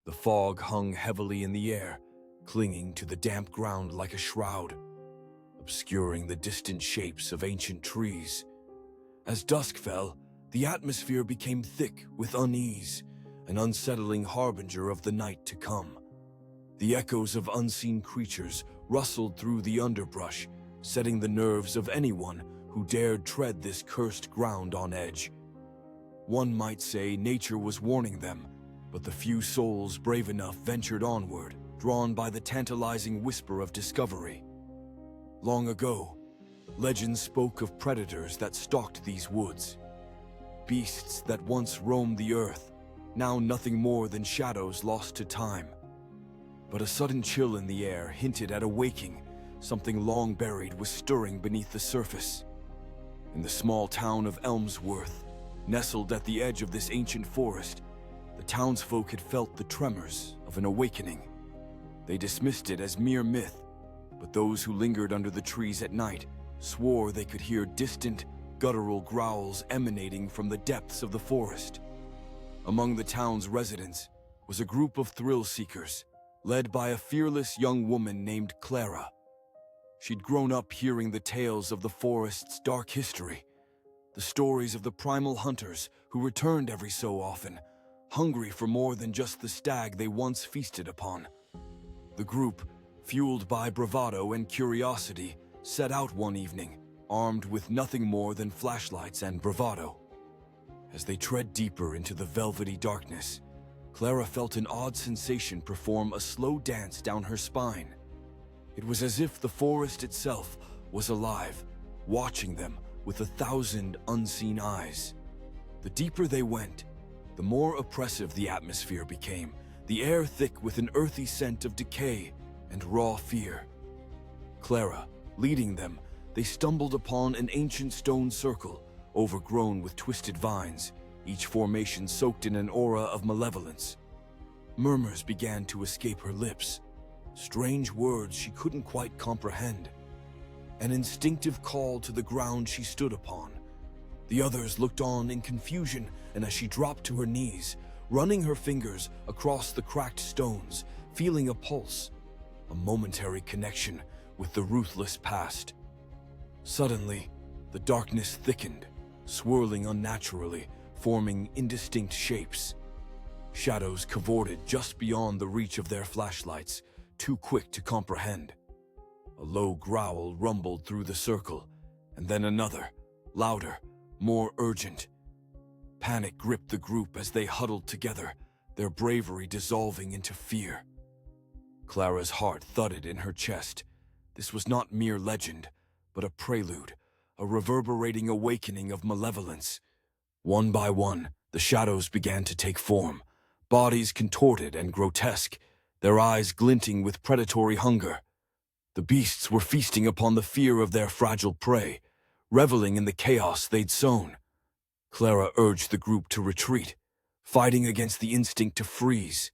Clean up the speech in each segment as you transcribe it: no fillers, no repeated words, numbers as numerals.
The fog hung heavily in the air, clinging to the damp ground like a shroud, obscuring the distant shapes of ancient trees. As dusk fell, the atmosphere became thick with unease, an unsettling harbinger of the night to come. The echoes of unseen creatures rustled through the underbrush, setting the nerves of anyone who dared tread this cursed ground on edge. One might say nature was warning them, but the few souls brave enough ventured onward, drawn by the tantalizing whisper of discovery. Long ago, legends spoke of predators that stalked these woods. Beasts that once roamed the earth, now nothing more than shadows lost to time. But a sudden chill in the air hinted at a waking. Something long buried was stirring beneath the surface. In the small town of Elmsworth, nestled at the edge of this ancient forest, the townsfolk had felt the tremors of an awakening. They dismissed it as mere myth, but those who lingered under the trees at night swore they could hear distant, guttural growls emanating from the depths of the forest. Among the town's residents was a group of thrill-seekers, led by a fearless young woman named Clara. She'd grown up hearing the tales of the forest's dark history, the stories of the primal hunters who returned every so often, hungry for more than just the stag they once feasted upon. The group, fueled by bravado and curiosity, set out one evening, armed with nothing more than flashlights and bravado. As they tread deeper into the velvety darkness, Clara felt an odd sensation perform a slow dance down her spine. It was as if the forest itself was alive, watching them with 1,000 unseen eyes. The deeper they went, the more oppressive the atmosphere became, the air thick with an earthy scent of decay and raw fear. Clara, leading them, they stumbled upon an ancient stone circle, overgrown with twisted vines, each formation soaked in an aura of malevolence. Murmurs began to escape her lips, strange words she couldn't quite comprehend. An instinctive call to the ground she stood upon. The others looked on in confusion, and as she dropped to her knees, running her fingers across the cracked stones, feeling a pulse, a momentary connection with the ruthless past. Suddenly, the darkness thickened, swirling unnaturally, forming indistinct shapes. Shadows cavorted just beyond the reach of their flashlights, too quick to comprehend. A low growl rumbled through the circle, and then another, louder, more urgent. Panic gripped the group as they huddled together, their bravery dissolving into fear. Clara's heart thudded in her chest. This was not mere legend, but a prelude, a reverberating awakening of malevolence. One by one, the shadows began to take form, bodies contorted and grotesque, their eyes glinting with predatory hunger. The beasts were feasting upon the fear of their fragile prey, reveling in the chaos they'd sown. Clara urged the group to retreat, fighting against the instinct to freeze,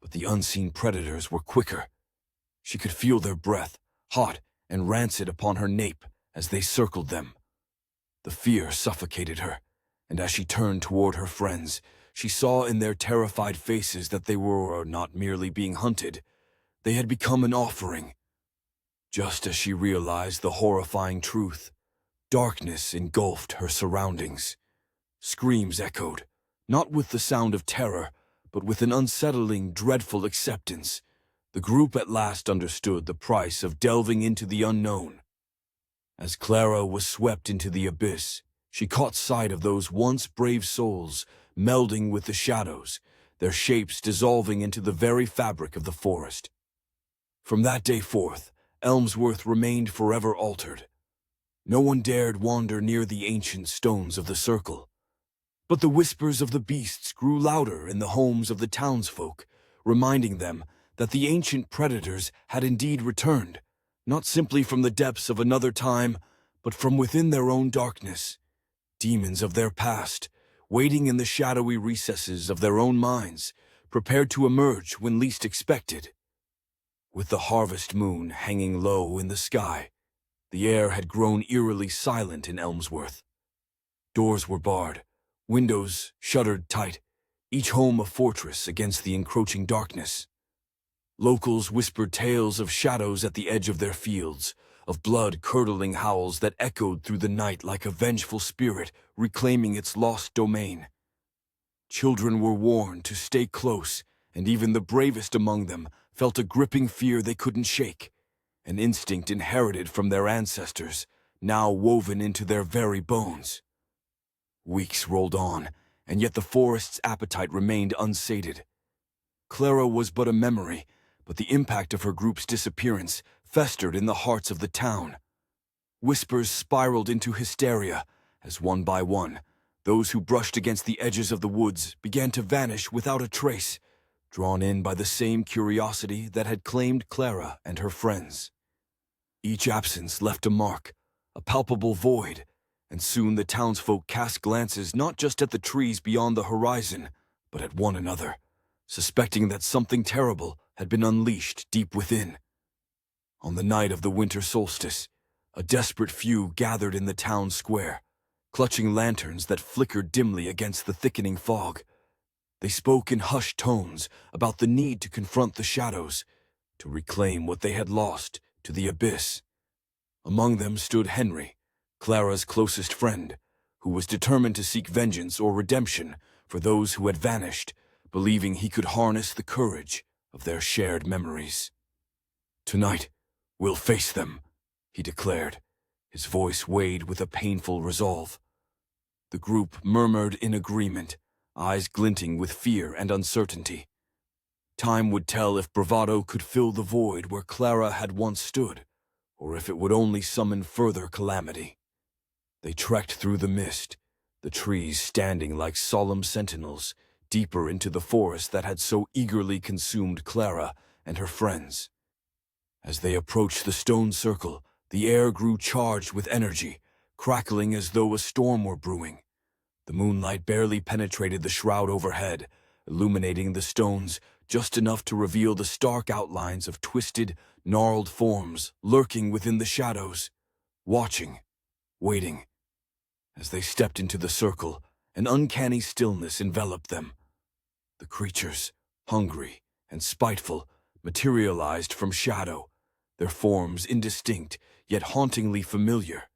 but the unseen predators were quicker. She could feel their breath, hot and rancid upon her nape as they circled them. The fear suffocated her, and as she turned toward her friends, she saw in their terrified faces that they were not merely being hunted, they had become an offering. Just as she realized the horrifying truth, darkness engulfed her surroundings. Screams echoed, not with the sound of terror, but with an unsettling, dreadful acceptance. The group at last understood the price of delving into the unknown. As Clara was swept into the abyss, she caught sight of those once brave souls melding with the shadows, their shapes dissolving into the very fabric of the forest. From that day forth, Elmsworth remained forever altered. No one dared wander near the ancient stones of the circle. But the whispers of the beasts grew louder in the homes of the townsfolk, reminding them that the ancient predators had indeed returned, not simply from the depths of another time, but from within their own darkness. Demons of their past, waiting in the shadowy recesses of their own minds, prepared to emerge when least expected. With the harvest moon hanging low in the sky, the air had grown eerily silent in Elmsworth. Doors were barred, windows shuttered tight, each home a fortress against the encroaching darkness. Locals whispered tales of shadows at the edge of their fields, of blood-curdling howls that echoed through the night like a vengeful spirit reclaiming its lost domain. Children were warned to stay close, and even the bravest among them felt a gripping fear they couldn't shake, an instinct inherited from their ancestors, now woven into their very bones. Weeks rolled on, and yet the forest's appetite remained unsated. Clara was but a memory, but the impact of her group's disappearance festered in the hearts of the town. Whispers spiraled into hysteria as one by one, those who brushed against the edges of the woods began to vanish without a trace, drawn in by the same curiosity that had claimed Clara and her friends. Each absence left a mark, a palpable void, and soon the townsfolk cast glances not just at the trees beyond the horizon, but at one another, suspecting that something terrible had been unleashed deep within. On the night of the winter solstice, a desperate few gathered in the town square, clutching lanterns that flickered dimly against the thickening fog. They spoke in hushed tones about the need to confront the shadows, to reclaim what they had lost to the abyss. Among them stood Henry, Clara's closest friend, who was determined to seek vengeance or redemption for those who had vanished, believing he could harness the courage of their shared memories. "Tonight, we'll face them," he declared, his voice weighed with a painful resolve. The group murmured in agreement, eyes glinting with fear and uncertainty. Time would tell if bravado could fill the void where Clara had once stood, or if it would only summon further calamity. They trekked through the mist, the trees standing like solemn sentinels, deeper into the forest that had so eagerly consumed Clara and her friends. As they approached the stone circle, the air grew charged with energy, crackling as though a storm were brewing. The moonlight barely penetrated the shroud overhead, illuminating the stones just enough to reveal the stark outlines of twisted, gnarled forms lurking within the shadows, watching, waiting. As they stepped into the circle, an uncanny stillness enveloped them. The creatures, hungry and spiteful, materialized from shadow, their forms indistinct yet hauntingly familiar.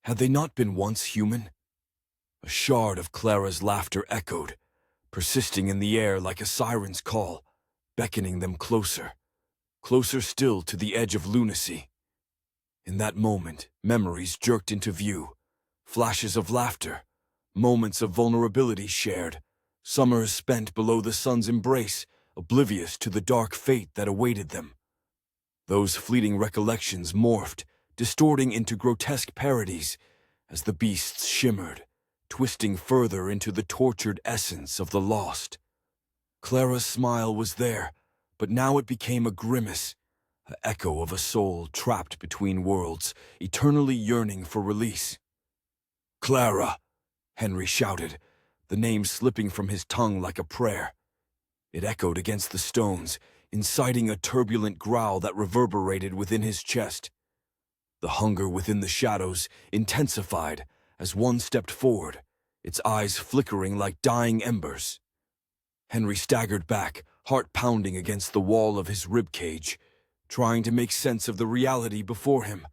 Had they not been once human? A shard of Clara's laughter echoed, persisting in the air like a siren's call, beckoning them closer, closer still to the edge of lunacy. In that moment, memories jerked into view, flashes of laughter, moments of vulnerability shared, summers spent below the sun's embrace, oblivious to the dark fate that awaited them. Those fleeting recollections morphed, distorting into grotesque parodies, as the beasts shimmered, twisting further into the tortured essence of the lost. Clara's smile was there, but now it became a grimace, an echo of a soul trapped between worlds, eternally yearning for release. "Clara!" Henry shouted, the name slipping from his tongue like a prayer. It echoed against the stones, inciting a turbulent growl that reverberated within his chest. The hunger within the shadows intensified as one stepped forward, its eyes flickering like dying embers. Henry staggered back, heart pounding against the wall of his ribcage, trying to make sense of the reality before him,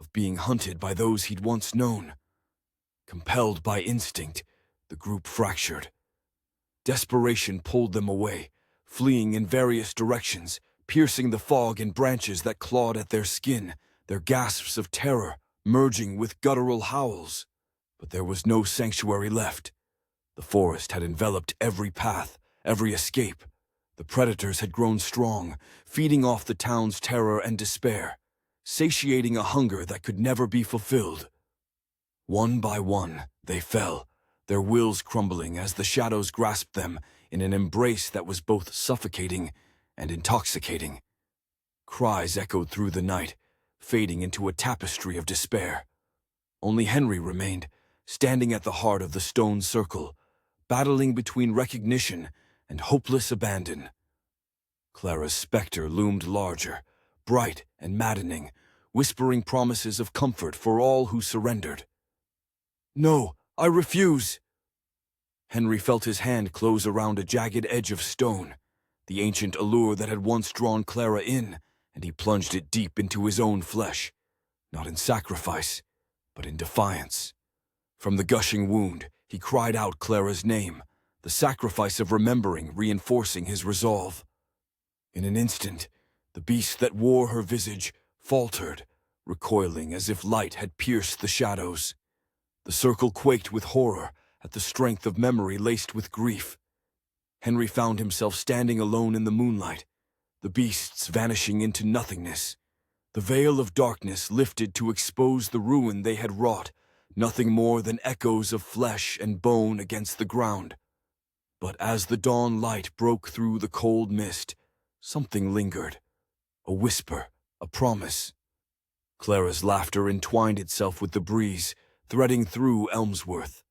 of being hunted by those he'd once known. Compelled by instinct, the group fractured. Desperation pulled them away, fleeing in various directions, piercing the fog and branches that clawed at their skin, their gasps of terror merging with guttural howls. But there was no sanctuary left. The forest had enveloped every path, every escape. The predators had grown strong, feeding off the town's terror and despair, satiating a hunger that could never be fulfilled. One by one, they fell, their wills crumbling as the shadows grasped them in an embrace that was both suffocating and intoxicating. Cries echoed through the night, fading into a tapestry of despair. Only Henry remained, standing at the heart of the stone circle, battling between recognition and hopeless abandon. Clara's specter loomed larger, bright and maddening, whispering promises of comfort for all who surrendered. "No, I refuse!" Henry felt his hand close around a jagged edge of stone, the ancient allure that had once drawn Clara in, and he plunged it deep into his own flesh, not in sacrifice, but in defiance. From the gushing wound, he cried out Clara's name, the sacrifice of remembering reinforcing his resolve. In an instant, the beast that wore her visage faltered, recoiling as if light had pierced the shadows. The circle quaked with horror at the strength of memory laced with grief. Henry found himself standing alone in the moonlight, the beasts vanishing into nothingness. The veil of darkness lifted to expose the ruin they had wrought, nothing more than echoes of flesh and bone against the ground. But as the dawn light broke through the cold mist, something lingered. A whisper, a promise. Clara's laughter entwined itself with the breeze, threading through Elmsworth.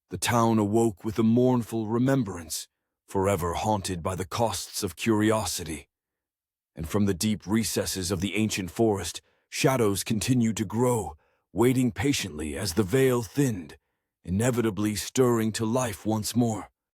The town awoke with a mournful remembrance, forever haunted by the costs of curiosity. And from the deep recesses of the ancient forest, shadows continued to grow, waiting patiently as the veil thinned, inevitably stirring to life once more.